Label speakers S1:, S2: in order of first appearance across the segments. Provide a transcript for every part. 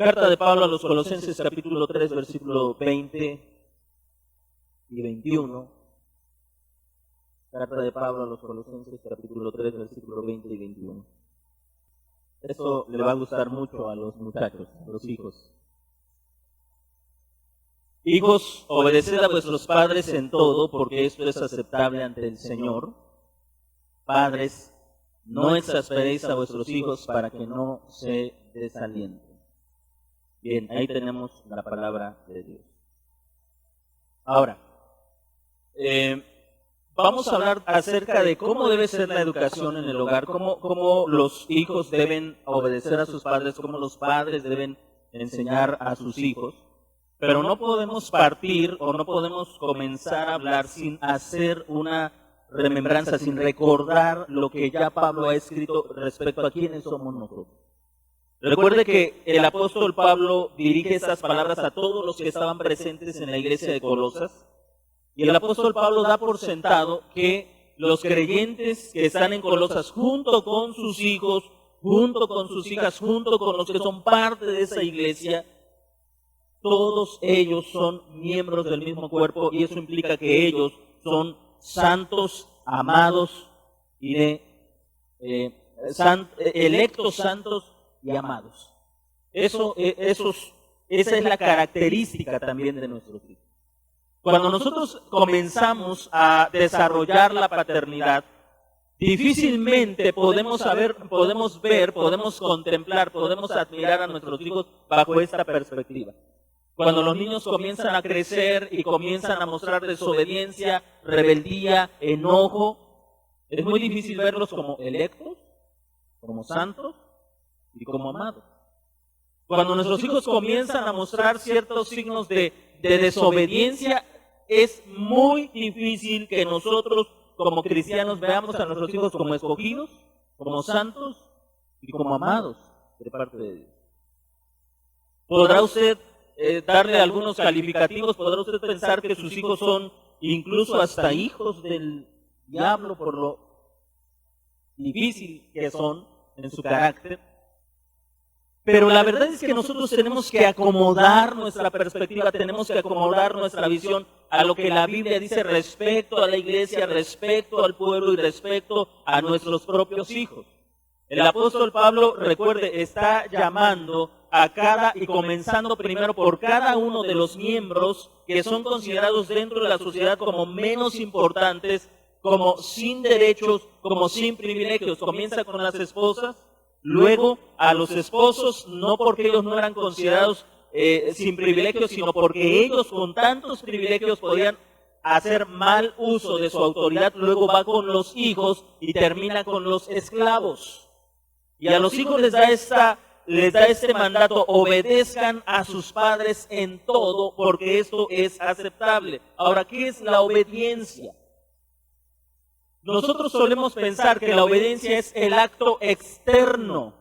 S1: Carta de Pablo a los Colosenses, capítulo 3, versículo 20 y 21. Carta de Pablo a los Colosenses, capítulo 3, versículo 20 y 21. Esto le va a gustar mucho a los muchachos, a los hijos. Hijos, obedeced a vuestros padres en todo, porque esto es aceptable ante el Señor. Padres, no exasperéis a vuestros hijos para que no se desalienten. Bien, ahí tenemos la palabra de Dios. Ahora, vamos a hablar acerca de cómo debe ser la educación en el hogar, cómo los hijos deben obedecer a sus padres, cómo los padres deben enseñar a sus hijos. Pero no podemos partir o no podemos comenzar a hablar sin hacer una remembranza, sin recordar lo que ya Pablo ha escrito respecto a quiénes somos nosotros. Recuerde que el apóstol Pablo dirige estas palabras a todos los que estaban presentes en la iglesia de Colosas. Y el apóstol Pablo da por sentado que los creyentes que están en Colosas, junto con sus hijos, junto con sus hijas, junto con los que son parte de esa iglesia, todos ellos son miembros del mismo cuerpo, y eso implica que ellos son santos, amados y electos, santos y amados. Esa es la característica también de nuestros hijos. Cuando nosotros comenzamos a desarrollar la paternidad, difícilmente podemos ver, podemos contemplar, podemos admirar a nuestros hijos bajo esta perspectiva. Cuando los niños comienzan a crecer y comienzan a mostrar desobediencia, rebeldía, enojo, es muy difícil verlos como electos, como santos y como amados. Cuando nuestros hijos comienzan a mostrar ciertos signos de desobediencia, es muy difícil que nosotros como cristianos veamos a nuestros hijos como escogidos, como santos y como amados de parte de Dios. ¿Podrá usted darle algunos calificativos? ¿Podrá usted pensar que sus hijos son incluso hasta hijos del diablo por lo difícil que son en su carácter? Pero la verdad es que nosotros tenemos que acomodar nuestra perspectiva, tenemos que acomodar nuestra visión a lo que la Biblia dice respecto a la iglesia, respecto al pueblo y respecto a nuestros propios hijos. El apóstol Pablo, recuerde, está llamando a cada, y comenzando primero por cada uno de los miembros que son considerados dentro de la sociedad como menos importantes, como sin derechos, como sin privilegios. Comienza con las esposas, luego a los esposos, no porque ellos no eran considerados sin privilegios, sino porque ellos con tantos privilegios podían hacer mal uso de su autoridad. Luego va con los hijos y termina con los esclavos. Y a los hijos les da este mandato: obedezcan a sus padres en todo, porque esto es aceptable. Ahora, ¿qué es la obediencia? Nosotros solemos pensar que la obediencia es el acto externo,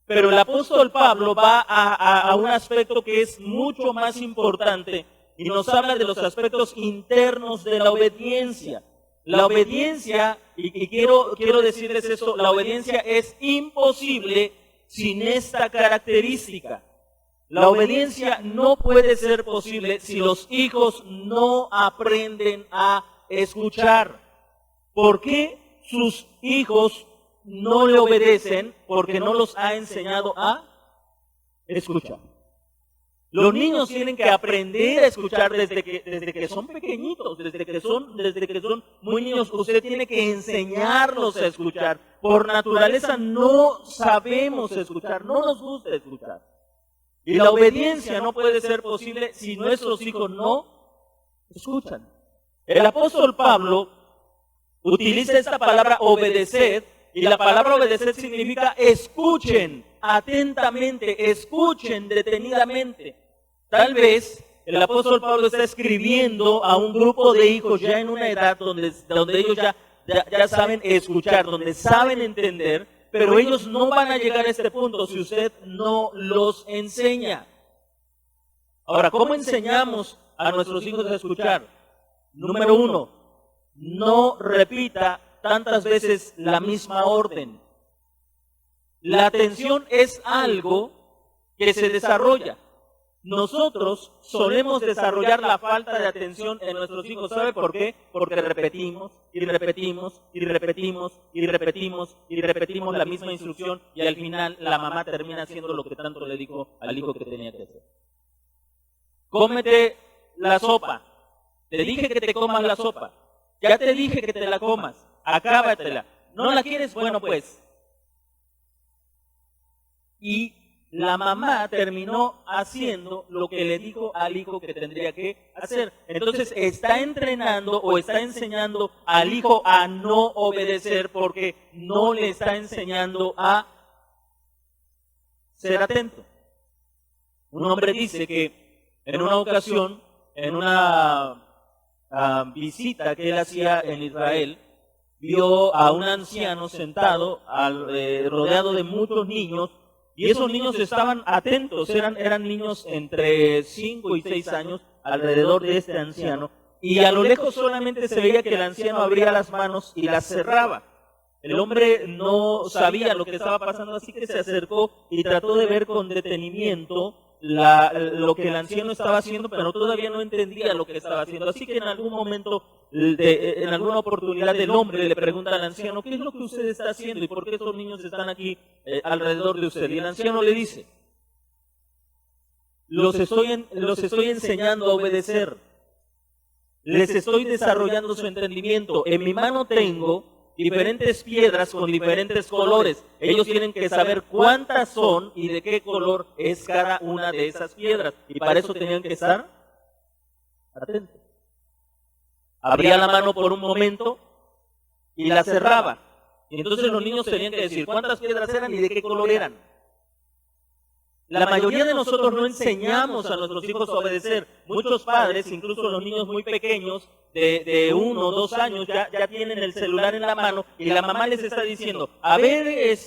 S1: pero el apóstol Pablo va a un aspecto que es mucho más importante y nos habla de los aspectos internos de la obediencia. La obediencia, y quiero decirles esto, la obediencia es imposible sin esta característica. La obediencia no puede ser posible si los hijos no aprenden a escuchar. ¿Por qué sus hijos no le obedecen? Porque no los ha enseñado a escuchar. Los niños tienen que aprender a escuchar desde que son pequeñitos, desde que son muy niños. Usted tiene que enseñarlos a escuchar. Por naturaleza no sabemos escuchar, no nos gusta escuchar. Y la obediencia no puede ser posible si nuestros hijos no escuchan. El apóstol Pablo utiliza esta palabra obedecer, y la palabra obedecer significa escuchen atentamente, escuchen detenidamente. Tal vez el apóstol Pablo está escribiendo a un grupo de hijos ya en una edad donde ellos ya saben escuchar, donde saben entender, pero ellos no van a llegar a este punto si usted no los enseña. Ahora, ¿cómo enseñamos a nuestros hijos a escuchar? Número 1, no repita tantas veces la misma orden. La atención es algo que se desarrolla. Nosotros solemos desarrollar la falta de atención en nuestros hijos. ¿Sabe por qué? Porque repetimos y repetimos y repetimos y repetimos y repetimos la misma instrucción y al final la mamá termina haciendo lo que tanto le dijo al hijo que tenía que hacer. Cómete la sopa. Te dije que te comas la sopa. Ya te dije que te la comas. Acábatela. ¿No la quieres? Bueno, pues. Y la mamá terminó haciendo lo que le dijo al hijo que tendría que hacer. Entonces está entrenando o está enseñando al hijo a no obedecer porque no le está enseñando a ser atento. Un hombre dice que en una ocasión, en una visita que él hacía en Israel, vio a un anciano sentado rodeado de muchos niños. Y esos niños estaban atentos, eran niños entre 5 y 6 años alrededor de este anciano. Y a lo lejos solamente se veía que el anciano abría las manos y las cerraba. El hombre no sabía lo que estaba pasando, así que se acercó y trató de ver con detenimiento lo que el anciano estaba haciendo, pero todavía no entendía lo que estaba haciendo. Así que en algún momento, en alguna oportunidad, el hombre le pregunta al anciano, ¿qué es lo que usted está haciendo y por qué estos niños están aquí alrededor de usted? Y el anciano le dice, los estoy enseñando a obedecer, les estoy desarrollando su entendimiento. En mi mano tengo diferentes piedras con diferentes colores. Ellos tienen que saber cuántas son y de qué color es cada una de esas piedras. Y para eso tenían que estar atentos. Abría la mano por un momento y la cerraba. Y entonces los niños tenían que decir cuántas piedras eran y de qué color eran. La mayoría de nosotros no enseñamos a nuestros hijos a obedecer. Muchos padres, incluso los niños muy pequeños, de 1 o 2 años, ya tienen el celular en la mano y la mamá les está diciendo, a ver,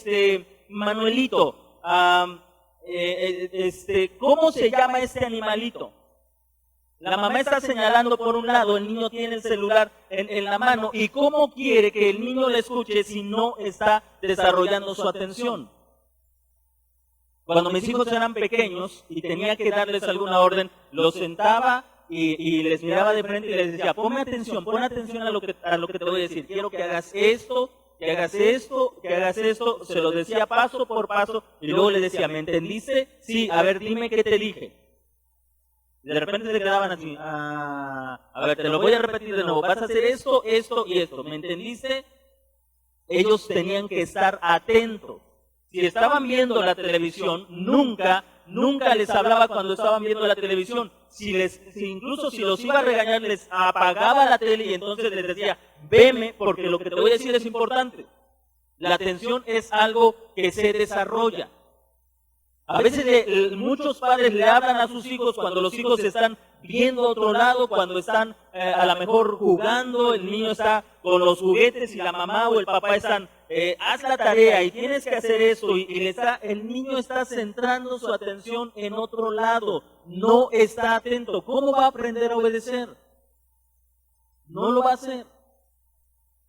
S1: Manuelito, ¿cómo se llama este animalito? La mamá está señalando por un lado, el niño tiene el celular en la mano y ¿cómo quiere que el niño le escuche si no está desarrollando su atención? Cuando mis hijos eran pequeños y tenía que darles alguna orden, los sentaba y les miraba de frente y les decía, pon atención a lo que te voy a decir. Quiero que hagas esto, que hagas esto, que hagas esto. Se lo decía paso por paso y luego les decía, ¿me entendiste? Sí, a ver, dime qué te dije. De repente se quedaban así, a ver, te lo voy a repetir de nuevo. Vas a hacer esto, esto y esto. ¿Me entendiste? Ellos tenían que estar atentos. Si estaban viendo la televisión, nunca les hablaba cuando estaban viendo la televisión. Incluso si los iba a regañar, les apagaba la tele y entonces les decía, veme porque lo que te voy a decir es importante. La atención es algo que se desarrolla. A veces muchos padres le hablan a sus hijos cuando los hijos están viendo a otro lado, cuando están a lo mejor jugando, el niño está con los juguetes y la mamá o el papá están, haz la tarea y tienes que hacer esto y el niño está centrando su atención en otro lado, no está atento. ¿Cómo va a aprender a obedecer? No lo va a hacer.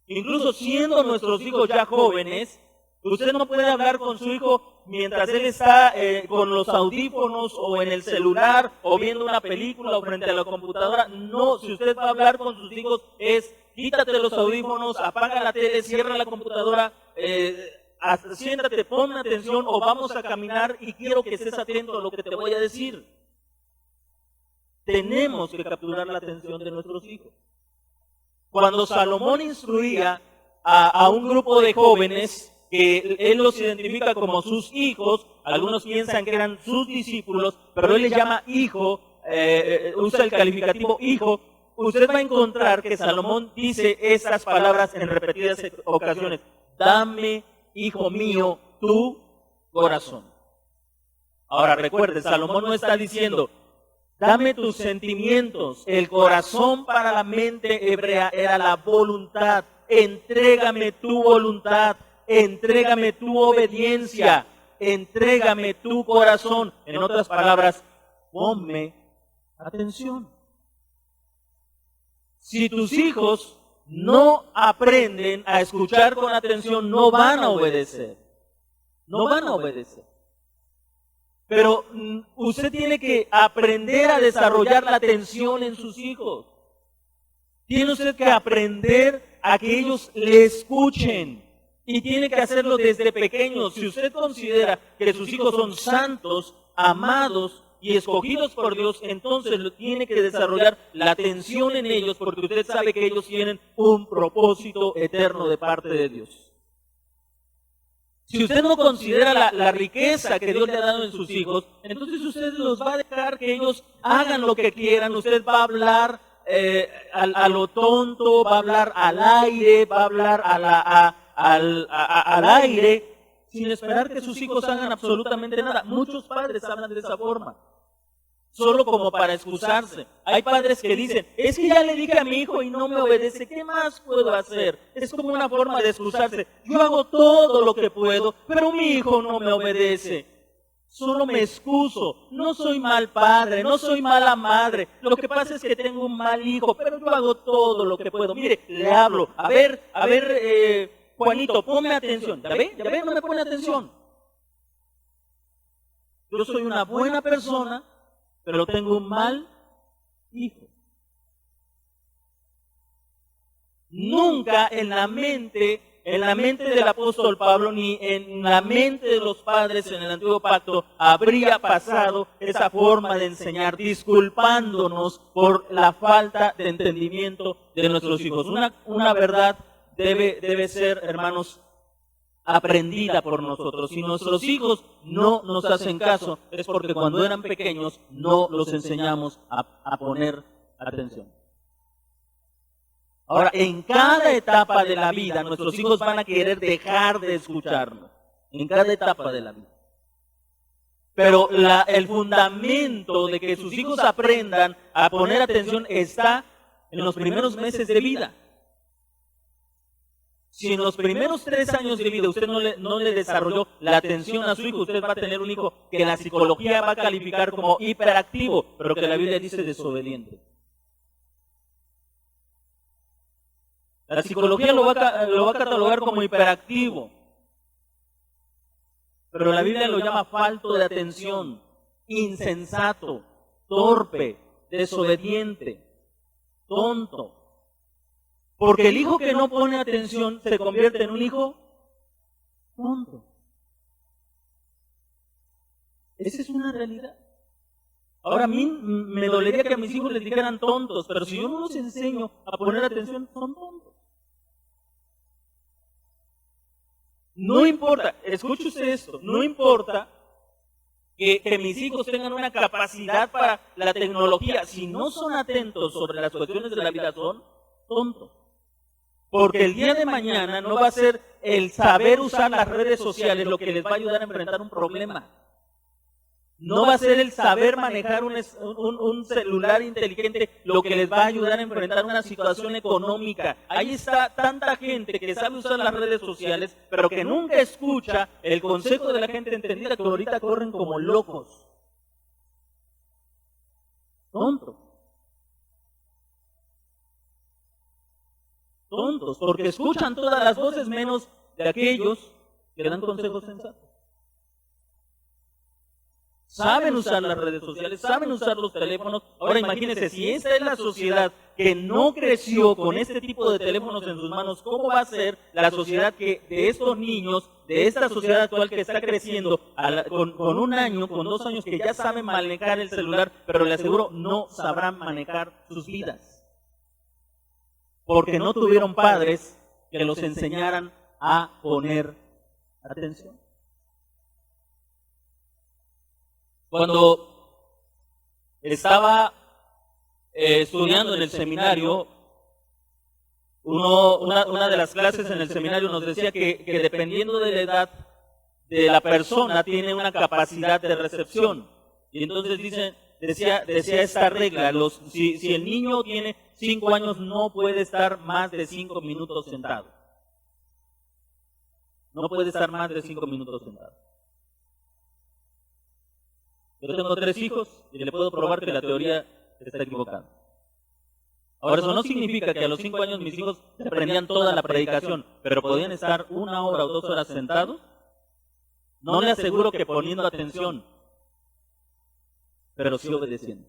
S1: Incluso siendo nuestros hijos ya jóvenes, usted no puede hablar con su hijo mientras él está con los audífonos o en el celular o viendo una película o frente a la computadora. No, si usted va a hablar con sus hijos es quítate los audífonos, apaga la tele, cierra la computadora, siéntate, pon atención o vamos a caminar y quiero que estés atento a lo que te voy a decir. Tenemos que capturar la atención de nuestros hijos. Cuando Salomón instruía a un grupo de jóvenes, que él los identifica como sus hijos, algunos piensan que eran sus discípulos, pero él les llama hijo, usa el calificativo hijo. Usted va a encontrar que Salomón dice esas palabras en repetidas ocasiones. Dame, hijo mío, tu corazón. Ahora recuerde, Salomón no está diciendo, dame tus sentimientos. El corazón para la mente hebrea era la voluntad. Entrégame tu voluntad. Entrégame tu obediencia, entrégame tu corazón. En otras palabras, ponme atención. Si tus hijos no aprenden a escuchar con atención, no van a obedecer. No van a obedecer. Pero usted tiene que aprender a desarrollar la atención en sus hijos. Tiene usted que aprender a que ellos le escuchen. Y tiene que hacerlo desde pequeños. Si usted considera que sus hijos son santos, amados y escogidos por Dios, entonces tiene que desarrollar la atención en ellos, porque usted sabe que ellos tienen un propósito eterno de parte de Dios. Si usted no considera la riqueza que Dios le ha dado en sus hijos, entonces usted los va a dejar que ellos hagan lo que quieran. Usted va a hablar a lo tonto, va a hablar al aire, va a hablar al aire, sin esperar que sus hijos hagan absolutamente nada. Muchos padres hablan de esa forma, solo como para excusarse. Hay padres que dicen, es que ya le dije a mi hijo y no me obedece, ¿qué más puedo hacer? Es como una forma de excusarse. Yo hago todo lo que puedo, pero mi hijo no me obedece. Solo me excuso. No soy mal padre, no soy mala madre. Lo que pasa es que tengo un mal hijo, pero yo hago todo lo que puedo. Mire, le hablo. A ver, Juanito, ponme atención. ¿Ya ve? No me pone atención. Yo soy una buena persona, pero tengo un mal hijo. Nunca en la mente del apóstol Pablo, ni en la mente de los padres en el Antiguo Pacto, habría pasado esa forma de enseñar, disculpándonos por la falta de entendimiento de nuestros hijos. Una verdad debe ser, hermanos, aprendida por nosotros. Si nuestros hijos no nos hacen caso, es porque cuando eran pequeños no los enseñamos a poner atención. Ahora, en cada etapa de la vida, nuestros hijos van a querer dejar de escucharnos. En cada etapa de la vida. Pero el fundamento de que sus hijos aprendan a poner atención está en los primeros meses de vida. Si en los primeros 3 años de vida usted no le desarrolló la atención a su hijo, usted va a tener un hijo que la psicología va a calificar como hiperactivo, pero que la Biblia dice desobediente. La psicología lo va a catalogar como hiperactivo, pero la Biblia lo llama falto de atención, insensato, torpe, desobediente, tonto. Porque el hijo que no pone atención se convierte en un hijo tonto. Esa es una realidad. Ahora a mí me dolería que a mis hijos les dijeran tontos, pero si yo no los enseño a poner atención, son tontos. No importa, escuche usted esto, no importa que mis hijos tengan una capacidad para la tecnología, si no son atentos sobre las cuestiones de la vida, son tontos. Porque el día de mañana no va a ser el saber usar las redes sociales lo que les va a ayudar a enfrentar un problema. No va a ser el saber manejar un celular inteligente lo que les va a ayudar a enfrentar una situación económica. Ahí está tanta gente que sabe usar las redes sociales, pero que nunca escucha el consejo de la gente entendida, que ahorita corren como locos. Tontos. Tontos, porque escuchan todas las voces menos de aquellos que dan consejos sensatos. Saben usar las redes sociales, saben usar los teléfonos. Ahora imagínense, si esa es la sociedad que no creció con este tipo de teléfonos en sus manos, ¿cómo va a ser la sociedad que de estos niños, de esta sociedad actual que está creciendo con 1 año, con 2 años, que ya saben manejar el celular, pero le aseguro no sabrán manejar sus vidas? Porque no tuvieron padres que los enseñaran a poner atención. Cuando estaba estudiando en el seminario, una de las clases en el seminario nos decía que dependiendo de la edad de la persona tiene una capacidad de recepción. Y entonces decía esta regla, si el niño tiene 5 años no puede estar más de 5 minutos sentado. No puede estar más de 5 minutos sentado. Yo tengo 3 hijos y le puedo probar que la teoría está equivocada. Ahora, eso no significa que a los 5 años mis hijos aprendían toda la predicación, pero podían estar 1 hora o 2 horas sentados. No le aseguro que poniendo atención, pero sí obedeciendo.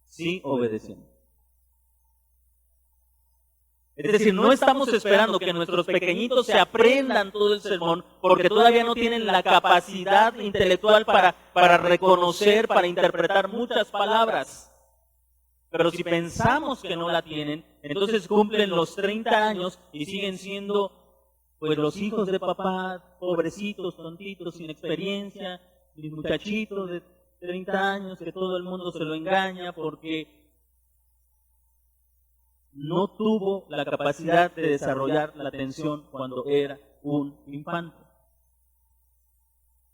S1: Sí obedeciendo. Es decir, no estamos esperando que nuestros pequeñitos se aprendan todo el sermón porque todavía no tienen la capacidad intelectual para reconocer, para interpretar muchas palabras. Pero si pensamos que no la tienen, entonces cumplen los 30 años y siguen siendo pues los hijos de papá, pobrecitos, tontitos, sin experiencia, mis muchachitos de 30 años que todo el mundo se lo engaña porque no tuvo la capacidad de desarrollar la atención cuando era un infante.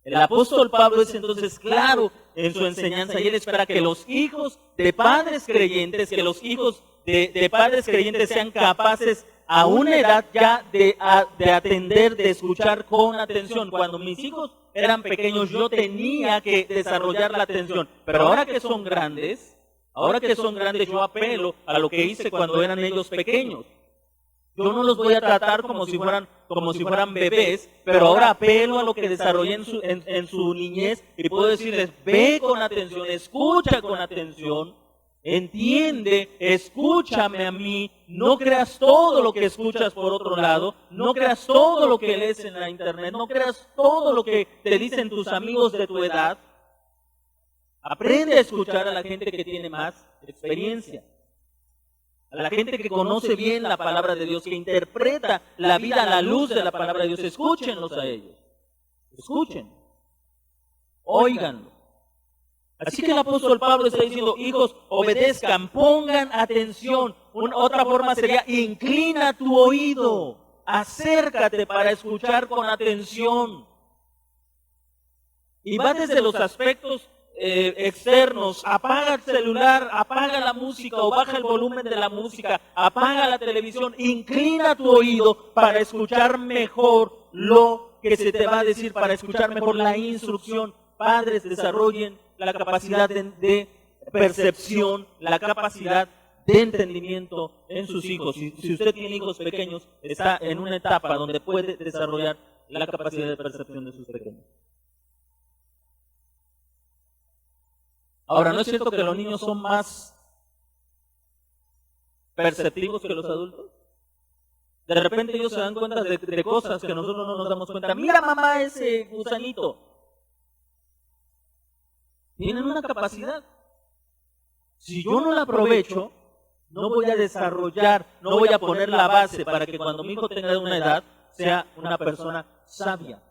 S1: El apóstol Pablo es entonces claro en su enseñanza y él espera que los hijos de padres creyentes, que los hijos de padres creyentes sean capaces a una edad ya de atender, de escuchar con atención. Cuando mis hijos eran pequeños yo tenía que desarrollar la atención, pero ahora que son grandes, yo apelo a lo que hice cuando eran ellos pequeños. Yo no los voy a tratar como si fueran bebés, pero ahora apelo a lo que desarrollé en su niñez y puedo decirles, ve con atención, escucha con atención, entiende, escúchame a mí, no creas todo lo que escuchas por otro lado, no creas todo lo que lees en la internet, no creas todo lo que te dicen tus amigos de tu edad. Aprende a escuchar a la gente que tiene más experiencia, a la gente que conoce bien la palabra de Dios, que interpreta la vida a la luz de la palabra de Dios. Escúchenlos a ellos, escuchen, óiganlo. Así que el apóstol Pablo está diciendo, hijos, obedezcan, pongan atención. Otra forma sería, inclina tu oído, acércate para escuchar con atención. Y va desde los aspectos externos, apaga el celular, apaga la música o baja el volumen de la música, apaga la televisión, inclina tu oído para escuchar mejor lo que se te va a decir, para escuchar mejor la instrucción. Padres, desarrollen la capacidad de percepción, la capacidad de entendimiento en sus hijos. Si usted tiene hijos pequeños, está en una etapa donde puede desarrollar la capacidad de percepción de sus pequeños. Ahora, ¿no es cierto que los niños son más perceptivos que los adultos? De repente ellos se dan cuenta de cosas que nosotros no nos damos cuenta. Mira, mamá, ese gusanito. Tienen una capacidad. Si yo no la aprovecho, no voy a desarrollar, no voy a poner la base para que cuando mi hijo tenga una edad, sea una persona sabia,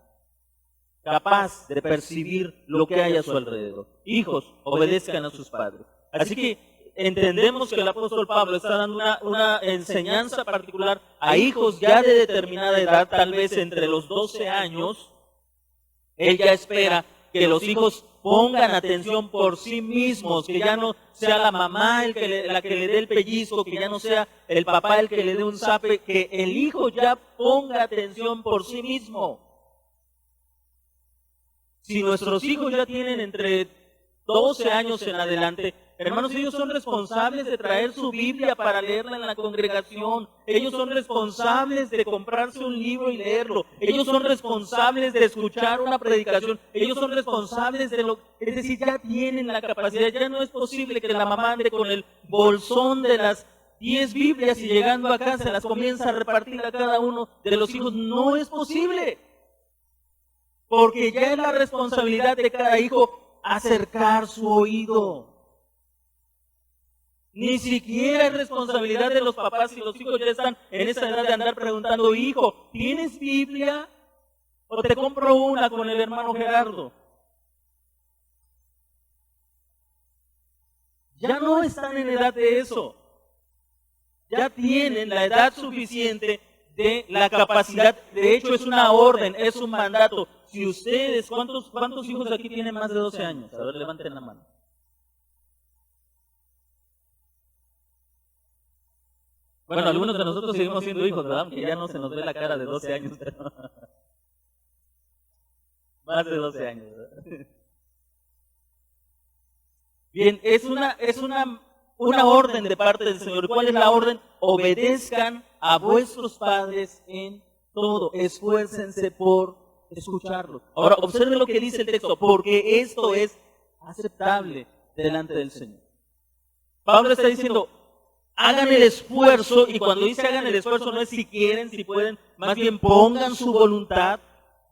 S1: capaz de percibir lo que hay a su alrededor. Hijos, obedezcan a sus padres. Así que entendemos que el apóstol Pablo está dando una enseñanza particular a hijos ya de determinada edad, tal vez entre los 12 años. Él ya espera que los hijos pongan atención por sí mismos, que ya no sea la mamá la que le dé el pellizco, que ya no sea el papá el que le dé un zape, que el hijo ya ponga atención por sí mismo. Si nuestros hijos ya tienen entre 12 años en adelante, hermanos, ellos son responsables de traer su Biblia para leerla en la congregación. Ellos son responsables de comprarse un libro y leerlo. Ellos son responsables de escuchar una predicación. Ellos son responsables es decir, ya tienen la capacidad. Ya no es posible que la mamá ande con el bolsón de las 10 Biblias y llegando a casa las comienza a repartir a cada uno de los hijos. No es posible. Porque ya es la responsabilidad de cada hijo acercar su oído. Ni siquiera es responsabilidad de los papás si los hijos ya están en esa edad de andar preguntando, hijo, ¿tienes Biblia? ¿O te compro una con el hermano Gerardo? Ya no están en edad de eso. Ya tienen la edad suficiente de la capacidad. De hecho, es una orden, es un mandato. Si ustedes, ¿cuántos hijos aquí tienen más de 12 años? A ver, levanten la mano. Bueno, algunos de nosotros seguimos siendo hijos, ¿verdad? Aunque ya no se nos ve la cara de 12 años. Más de 12 años, ¿verdad? Bien, es una orden de parte del Señor. ¿Cuál es la orden? Obedezcan a vuestros padres en todo. Esfuércense por escucharlos. Ahora, observe lo que dice el texto, porque esto es aceptable delante del Señor. Pablo está diciendo, hagan el esfuerzo, y cuando dice hagan el esfuerzo no es si quieren, si pueden, más bien pongan su voluntad,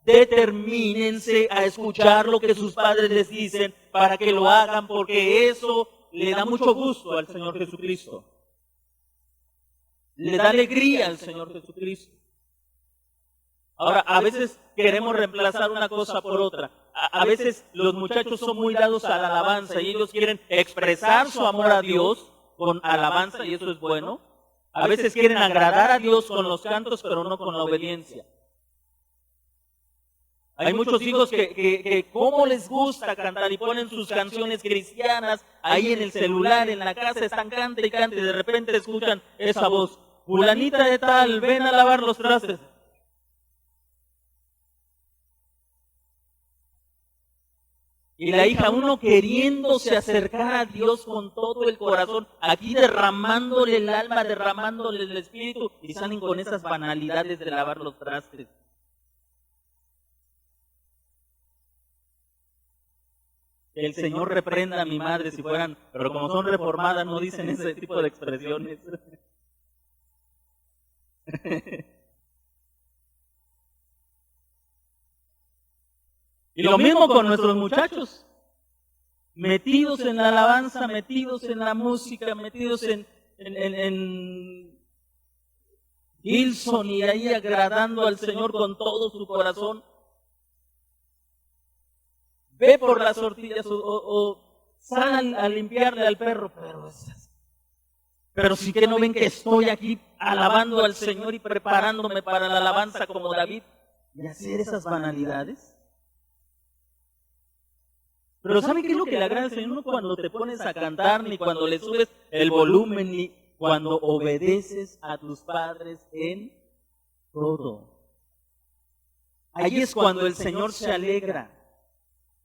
S1: determínense a escuchar lo que sus padres les dicen para que lo hagan, porque eso le da mucho gusto al Señor Jesucristo. Le da alegría al Señor Jesucristo. Ahora, a veces queremos reemplazar una cosa por otra. A veces los muchachos son muy dados a la alabanza y ellos quieren expresar su amor a Dios con alabanza, y eso es bueno. A veces quieren agradar a Dios con los cantos, pero no con la obediencia. Hay muchos hijos que cómo les gusta cantar y ponen sus canciones cristianas ahí en el celular, en la casa, están cante y cante, y de repente escuchan esa voz, fulanita de tal, ven a lavar los trastes. Y la hija, uno queriéndose acercar a Dios con todo el corazón, aquí derramándole el alma, derramándole el espíritu, y salen con esas banalidades de lavar los trastes. Que el Señor reprenda a mi madre si fueran, pero como son reformadas no dicen ese tipo de expresiones. Y lo mismo con nuestros muchachos, metidos en la alabanza, metidos en la música, metidos en Gilson y ahí agradando al Señor con todo su corazón. Ve por las tortillas o sal a limpiarle al perro, pero sí que no ven que estoy aquí alabando al Señor y preparándome para la alabanza como David, y hacer esas banalidades. Pero ¿sabe qué es lo que le agrada al Señor? No cuando te pones a cantar, ni cuando le subes el volumen, ni cuando obedeces a tus padres en todo. Ahí es cuando el Señor se alegra.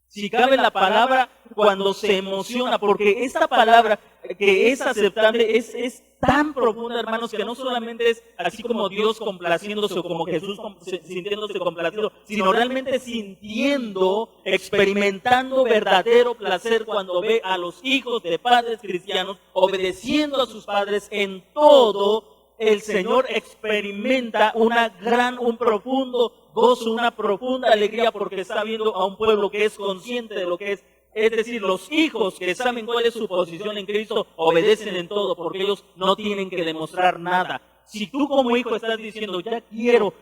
S1: Si cabe la palabra, cuando se emociona, porque esta palabra que es aceptable es tan profunda, hermanos, que no solamente es así como Dios complaciéndose o como Jesús sintiéndose complacido, sino realmente sintiendo, experimentando verdadero placer cuando ve a los hijos de padres cristianos obedeciendo a sus padres en todo. El Señor experimenta un profundo gozo, una profunda alegría, porque está viendo a un pueblo que es consciente de lo que es decir, los hijos que saben cuál es su posición en Cristo, obedecen en todo, porque ellos no tienen que demostrar nada. Si tú como hijo estás diciendo, ya quiero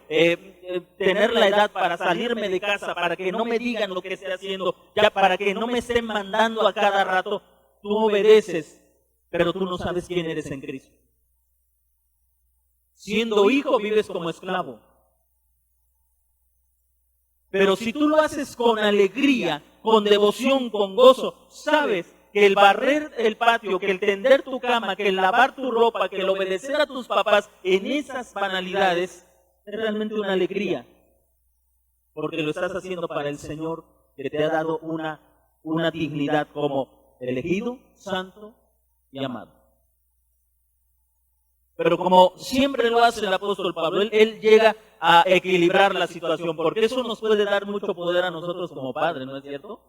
S1: tener la edad para salirme de casa, para que no me digan lo que estoy haciendo, ya para que no me estén mandando a cada rato, tú obedeces, pero tú no sabes quién eres en Cristo. Siendo hijo vives como esclavo. Pero si tú lo haces con alegría, con devoción, con gozo, sabes que el barrer el patio, que el tender tu cama, que el lavar tu ropa, que el obedecer a tus papás en esas banalidades es realmente una alegría. Porque lo estás haciendo para el Señor, que te ha dado una dignidad como elegido, santo y amado. Pero como siempre lo hace el apóstol Pablo, él llega a equilibrar la situación, porque eso nos puede dar mucho poder a nosotros como padres, ¿no es cierto?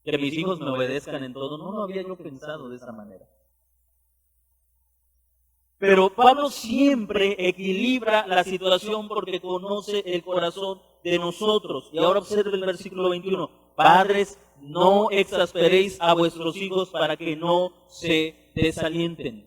S1: Que mis hijos me obedezcan en todo. No lo había yo pensado de esa manera. Pero Pablo siempre equilibra la situación porque conoce el corazón de nosotros. Y ahora observe el versículo 21. Padres, no exasperéis a vuestros hijos para que no se desalienten.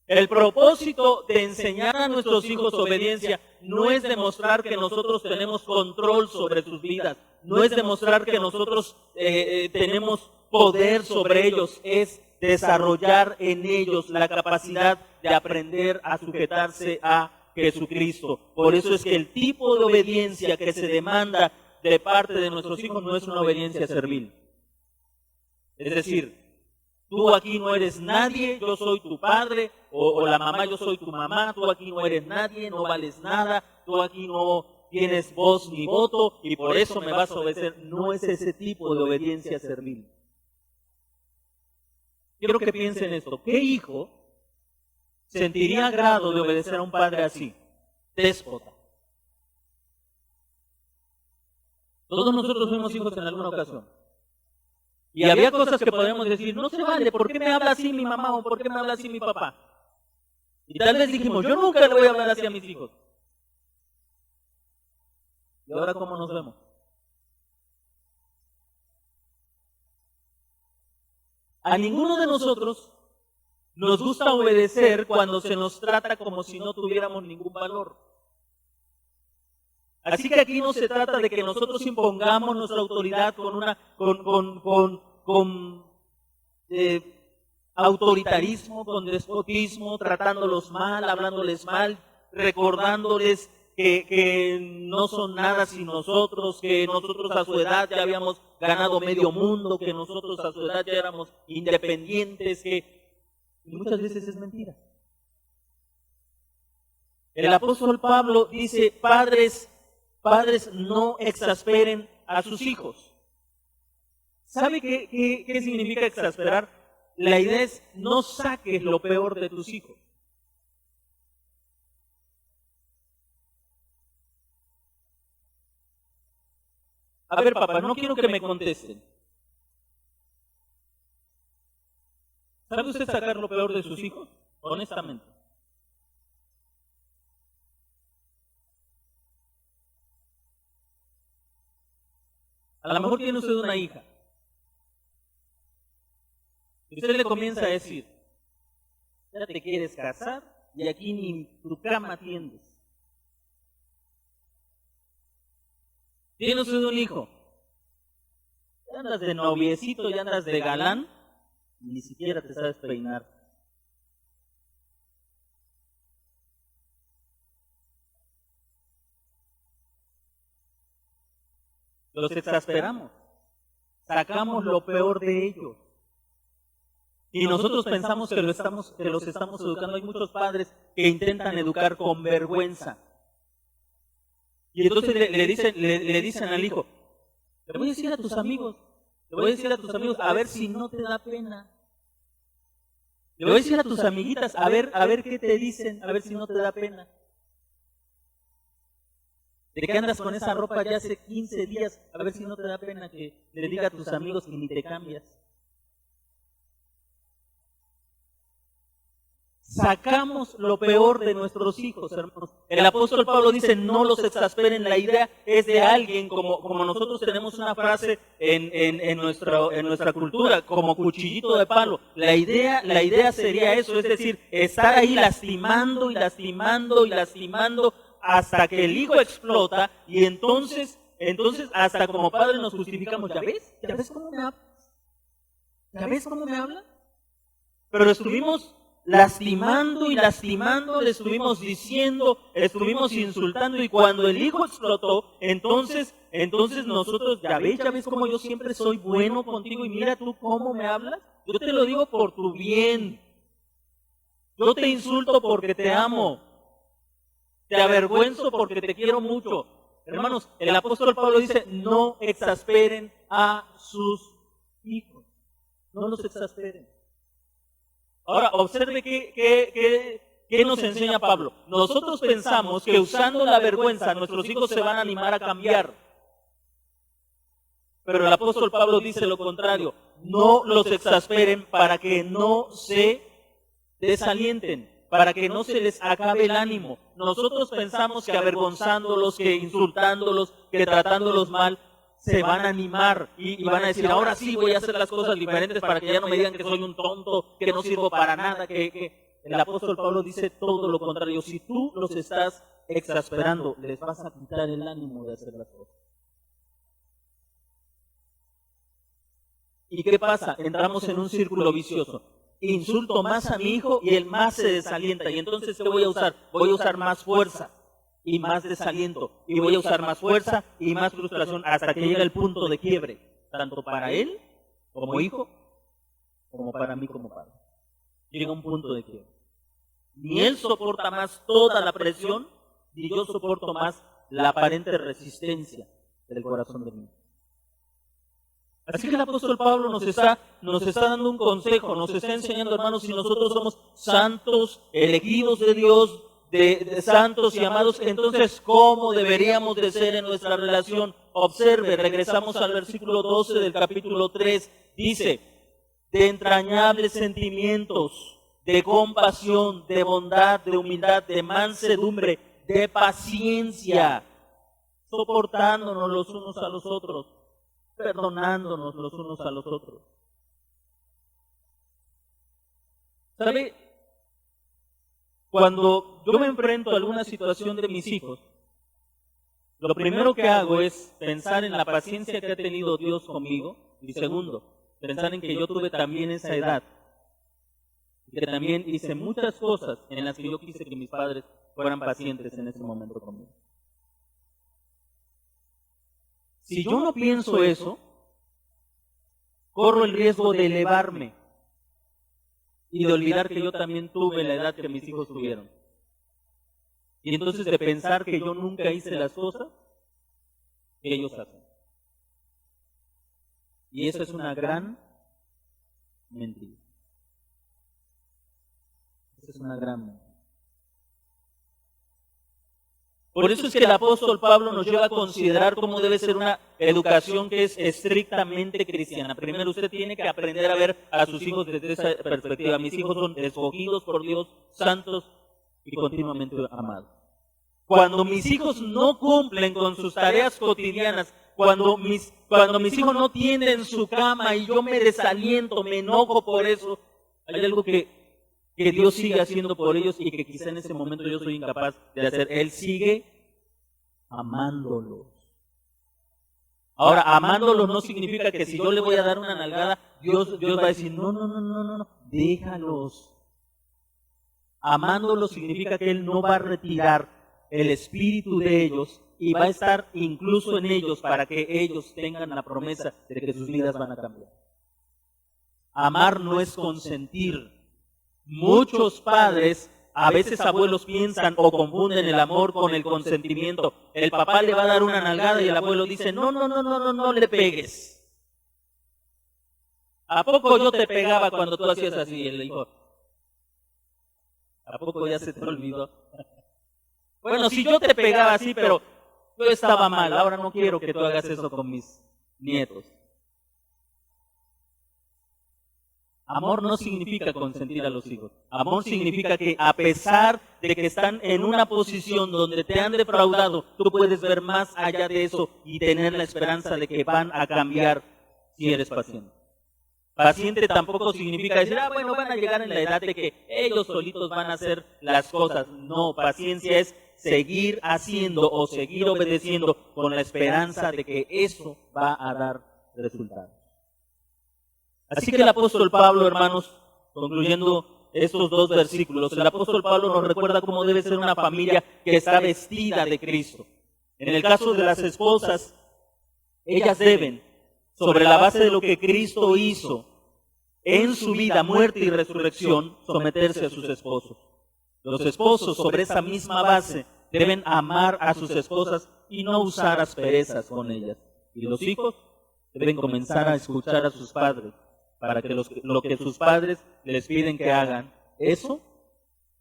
S1: El propósito de enseñar a nuestros hijos obediencia no es demostrar que nosotros tenemos control sobre sus vidas, no es demostrar que nosotros tenemos poder sobre ellos, es desarrollar en ellos la capacidad de aprender a sujetarse a Jesucristo. Por eso es que el tipo de obediencia que se demanda de parte de nuestros hijos no es una obediencia servil. Es decir, tú aquí no eres nadie, yo soy tu padre, o la mamá, yo soy tu mamá, tú aquí no eres nadie, no vales nada, tú aquí no tienes voz ni voto y por eso me vas a obedecer. No es ese tipo de obediencia servil. Quiero que piensen esto. ¿Qué hijo sentiría agrado de obedecer a un padre así? Déspota. Todos nosotros fuimos hijos en alguna ocasión. Y había cosas que podríamos decir, no se vale, ¿por qué me habla así mi mamá o por qué me habla así mi papá? Y tal vez dijimos, yo nunca le voy a hablar así a mis hijos. ¿Y ahora cómo nos vemos? A ninguno de nosotros nos gusta obedecer cuando se nos trata como si no tuviéramos ningún valor. Así que aquí no se trata de que nosotros impongamos nuestra autoridad con autoritarismo, con despotismo, tratándolos mal, hablándoles mal, recordándoles que no son nada sin nosotros, que nosotros a su edad ya habíamos ganado medio mundo, que nosotros a su edad ya éramos independientes, y muchas veces es mentira. El apóstol Pablo dice, padres, no exasperen a sus hijos. ¿Sabe qué significa exasperar? La idea es, no saques lo peor de tus hijos. A ver, papá, no quiero que me contesten. ¿Sabe usted sacar lo peor de sus hijos? Honestamente. A lo mejor tiene usted una hija. Y usted le comienza a decir, ya te quieres casar y aquí ni tu cama tiendes. Tiene usted un hijo. Ya andas de noviecito, ya andas de galán, y ni siquiera te sabes peinar. Los exasperamos. Sacamos lo peor de ellos. Y nosotros pensamos que los estamos educando. Hay muchos padres que intentan educar con vergüenza. Y entonces le dicen al hijo, le voy a decir a tus amigos, a ver si no te da pena. Le voy a decir a tus amiguitas, a ver qué te dicen, a ver si no te da pena. ¿De qué andas con esa ropa ya hace 15 días? A ver si no te da pena que le diga a tus amigos que ni te cambias. Sacamos lo peor de nuestros hijos, hermanos. El apóstol Pablo dice, no los exasperen. La idea es de alguien, como nosotros tenemos una frase en nuestra cultura, como cuchillito de palo. La idea sería eso, es decir, estar ahí lastimando y lastimando y lastimando hasta que el hijo explota, y entonces hasta como padres nos justificamos. ¿Ya ves cómo me habla? ¿Ya ves cómo me habla? Pero lo estuvimos lastimando y lastimando, le estuvimos diciendo, estuvimos insultando, y cuando el hijo explotó, entonces nosotros, ya ves cómo yo siempre soy bueno contigo, y mira tú cómo me hablas. Yo te lo digo por tu bien. Yo te insulto porque te amo. Te avergüenzo porque te quiero mucho. Hermanos, el apóstol Pablo dice, no exasperen a sus hijos. No los exasperen. Ahora, observe qué nos enseña Pablo. Nosotros pensamos que usando la vergüenza nuestros hijos se van a animar a cambiar. Pero el apóstol Pablo dice lo contrario. No los exasperen para que no se desalienten, para que no se les acabe el ánimo. Nosotros pensamos que avergonzándolos, que insultándolos, que tratándolos mal, se van a animar y van a decir, ahora sí voy a hacer las cosas diferentes para que ya no me digan que soy un tonto, que no sirvo para nada, que el apóstol Pablo dice todo lo contrario. Si tú los estás exasperando, les vas a quitar el ánimo de hacer las cosas. ¿Y qué pasa? Entramos en un círculo vicioso. Insulto más a mi hijo y él más se desalienta. Y entonces, ¿qué voy a usar? Voy a usar más fuerza y más desaliento. Y voy a usar más fuerza y más frustración hasta que llega el punto de quiebre. Tanto para él como hijo, como para mí como padre. Llega un punto de quiebre. Ni él soporta más toda la presión, ni yo soporto más la aparente resistencia del corazón de mi hijo. Así que el apóstol Pablo nos está dando un consejo, nos está enseñando, hermanos, si nosotros somos santos, elegidos de Dios, de santos y amados, entonces, ¿cómo deberíamos de ser en nuestra relación? Observe, regresamos al versículo 12 del capítulo 3, dice, de entrañables sentimientos, de compasión, de bondad, de humildad, de mansedumbre, de paciencia, soportándonos los unos a los otros, perdonándonos los unos a los otros. ¿Sabe? Cuando yo me enfrento a alguna situación de mis hijos, lo primero que hago es pensar en la paciencia que ha tenido Dios conmigo, y segundo, pensar en que yo tuve también esa edad, que también hice muchas cosas en las que yo quise que mis padres fueran pacientes en ese momento conmigo. Si yo no pienso eso, corro el riesgo de elevarme y de olvidar que yo también tuve la edad que mis hijos tuvieron. Y entonces de pensar que yo nunca hice las cosas que ellos hacen. Y eso es una gran mentira. Eso es una gran mentira. Por eso es que el apóstol Pablo nos lleva a considerar cómo debe ser una educación que es estrictamente cristiana. Primero usted tiene que aprender a ver a sus hijos desde esa perspectiva. Mis hijos son escogidos por Dios, santos y continuamente amados. Cuando mis hijos no cumplen con sus tareas cotidianas, cuando mis hijos no tienden su cama y yo me desaliento, me enojo por eso, hay algo que Dios sigue haciendo por ellos y que quizá en ese momento yo soy incapaz de hacer. Él sigue amándolos. Ahora, amándolos no significa que si yo le voy a dar una nalgada, Dios va a decir, no, déjalos. Amándolos significa que Él no va a retirar el espíritu de ellos y va a estar incluso en ellos para que ellos tengan la promesa de que sus vidas van a cambiar. Amar no es consentir. Muchos padres, a veces abuelos piensan o confunden el amor con el consentimiento. El papá le va a dar una nalgada y el abuelo dice, no le pegues. ¿A poco yo te pegaba cuando tú hacías así? Y él dijo, ¿a poco ya se te olvidó? Bueno, si yo te pegaba así, pero yo estaba mal, ahora no quiero que tú hagas eso con mis nietos. Amor no significa consentir a los hijos. Amor significa que a pesar de que están en una posición donde te han defraudado, tú puedes ver más allá de eso y tener la esperanza de que van a cambiar si eres paciente. Paciente tampoco significa decir, bueno, van a llegar en la edad de que ellos solitos van a hacer las cosas. No, paciencia es seguir haciendo o seguir obedeciendo con la esperanza de que eso va a dar resultados. Así que el apóstol Pablo, hermanos, concluyendo estos dos versículos, el apóstol Pablo nos recuerda cómo debe ser una familia que está vestida de Cristo. En el caso de las esposas, ellas deben, sobre la base de lo que Cristo hizo en su vida, muerte y resurrección, someterse a sus esposos. Los esposos, sobre esa misma base, deben amar a sus esposas y no usar asperezas con ellas. Y los hijos deben comenzar a escuchar a sus padres, para que lo que sus padres les piden que hagan, eso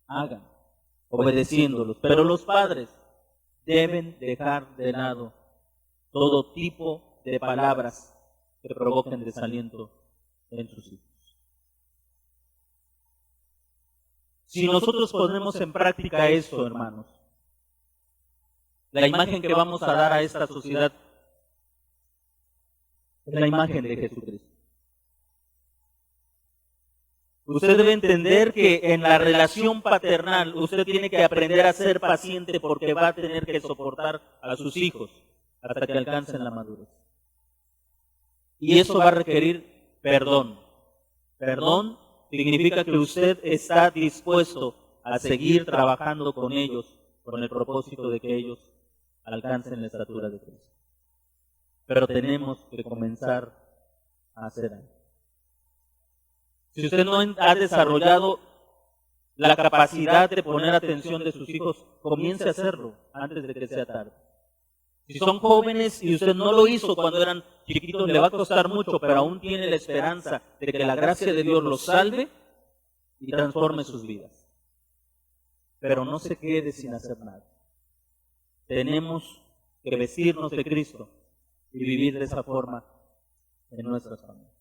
S1: hagan, obedeciéndolos. Pero los padres deben dejar de lado todo tipo de palabras que provoquen desaliento en sus hijos. Si nosotros ponemos en práctica esto, hermanos, la imagen que vamos a dar a esta sociedad es la imagen de Jesucristo. Usted debe entender que en la relación paternal usted tiene que aprender a ser paciente porque va a tener que soportar a sus hijos hasta que alcancen la madurez. Y eso va a requerir perdón. Perdón significa que usted está dispuesto a seguir trabajando con ellos con el propósito de que ellos alcancen la estatura de Cristo. Pero tenemos que comenzar a hacer algo. Si usted no ha desarrollado la capacidad de poner atención de sus hijos, comience a hacerlo antes de que sea tarde. Si son jóvenes y usted no lo hizo cuando eran chiquitos, le va a costar mucho, pero aún tiene la esperanza de que la gracia de Dios los salve y transforme sus vidas. Pero no se quede sin hacer nada. Tenemos que vestirnos de Cristo y vivir de esa forma en nuestras familias.